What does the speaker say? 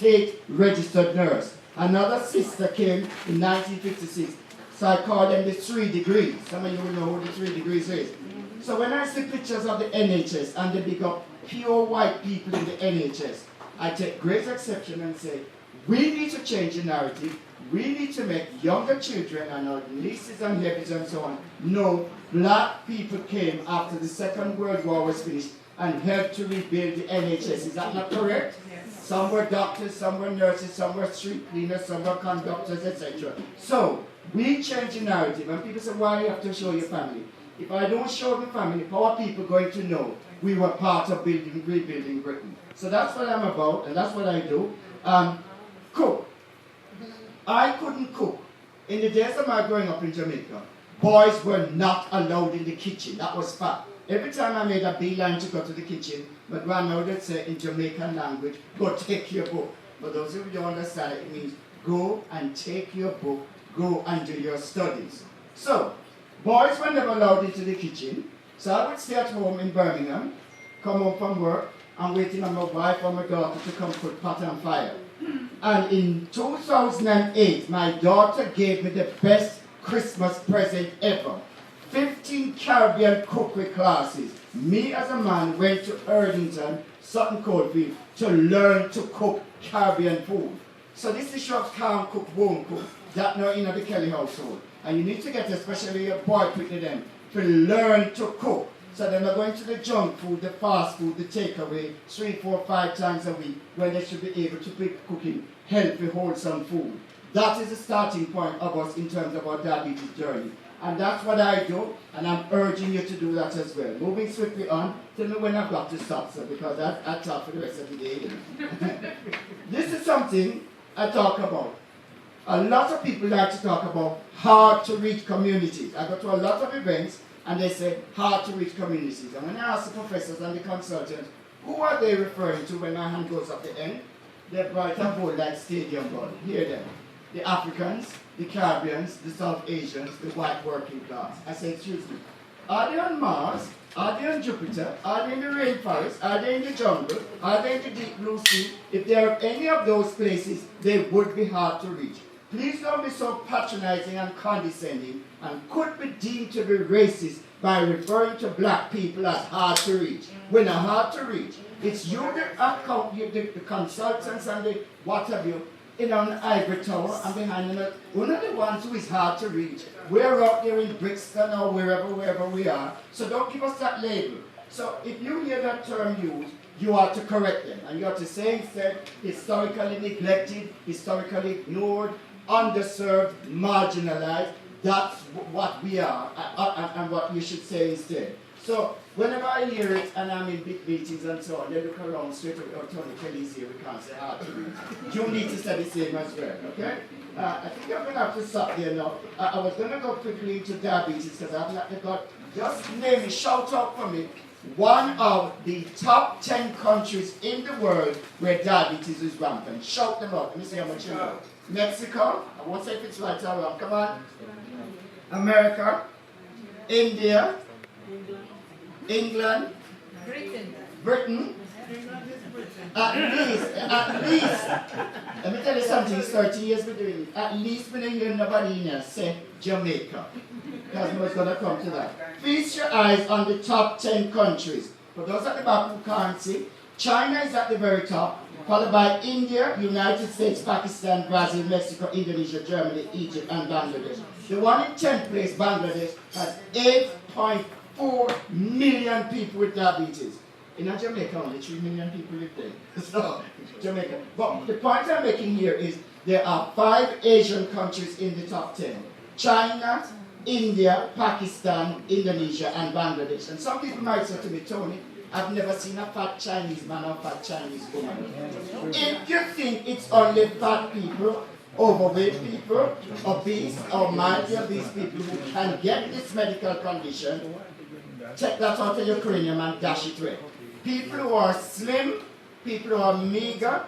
state-registered nurse. Another sister came in 1956. So I call them the 3 degrees. Some of you will know what the 3 degrees is. So when I see pictures of the NHS and they big up pure white people in the NHS, I take great exception and say, we need to change the narrative. We need to make younger children and our nieces and nephews and so on know black people came after the Second World War was finished and helped to rebuild the NHS. Is that not correct? Yes. Some were doctors, some were nurses, some were street cleaners, some were conductors, etc. So, we change the narrative, and people say, why you have to show your family? If I don't show the family, how are people going to know we were part of rebuilding Britain? So that's what I'm about, and that's what I do. Cook. I couldn't cook. In the days of my growing up in Jamaica, boys were not allowed in the kitchen. That was fact. Every time I made a beeline to go to the kitchen, my grandmother would say in Jamaican language, go take your book. For those of you who don't understand it means go and take your book, go and do your studies. So, boys were never allowed into the kitchen, so I would stay at home in Birmingham, come home from work, and waiting on my wife or my daughter to come put pot on fire. And in 2008, my daughter gave me the best Christmas present ever. 15 Caribbean cookery classes. Me as a man went to Erdington, Sutton Coldfield, to learn to cook Caribbean food. So this is shops can't cook, won't cook. That now in the Kelly household. And you need to get, especially your boy quick to them, to learn to cook. So they're not going to the junk food, the fast food, the takeaway, 3, 4, 5 times a week, when they should be able to be cooking healthy, wholesome food. That is the starting point of us in terms of our diabetes journey. And that's what I do, and I'm urging you to do that as well. Moving swiftly on, tell me when I've got to stop, sir, because I talk for the rest of the day. This is something I talk about. A lot of people like to talk about hard-to-reach communities. I go to a lot of events, and they say hard-to-reach communities. And when I ask the professors and the consultants, who are they referring to when my hand goes up the end? They're bright and bold like stadium ball. Hear them. The Africans, the Caribbeans, the South Asians, the white working class. I say, excuse me, are they on Mars? Are they on Jupiter? Are they in the rainforest? Are they in the jungle? Are they in the deep blue sea? If they are any of those places, they would be hard to reach. Please don't be so patronizing and condescending and could be deemed to be racist by referring to black people as hard to reach. We're not hard to reach. It's you, the consultants and the what have you, in an ivory tower and behind them. We're not the ones who is hard to reach. We're out there in Brixton or wherever we are. So don't give us that label. So if you hear that term used, you are to correct them. And you are to say instead, historically neglected, historically ignored, underserved, marginalized. That's what we are and what you should say instead. So whenever I hear it and I'm in big meetings and so on, they look around straight away, oh, Tony Kelly's here, we can't say hard to reach. You need to say the same as well, okay? I think I'm going to have to stop there now. I was going to go quickly into diabetes because I've not got, just name it, shout out for me, one of the top 10 countries in the world where diabetes is rampant. Shout them out. Let me see how much you know. Mexico, I won't say if it's right or wrong, come on. America, India, England, Britain, at least, let me tell you something, it's 30 years we're doing it. At least when you hear nobody in here say Jamaica. Because what's going to come to that. Feast your eyes on the top 10 countries. For those at the back who can't see, China is at the very top, followed by India, United States, Pakistan, Brazil, Mexico, Indonesia, Germany, Egypt, and Bangladesh. The one in 10th place, Bangladesh, has 8.4 million people with diabetes. In Jamaica, only 3 million people live there. So, Jamaica. But the point I'm making here is there are 5 Asian countries in the top 10. China, India, Pakistan, Indonesia, and Bangladesh. And some people might say to me, Tony, I've never seen a fat Chinese man or fat Chinese woman. If you think it's only fat people, overweight people, obese or mildly obese people who can get this medical condition, take that out of your cranium and dash it away. People who are slim, people who are meager,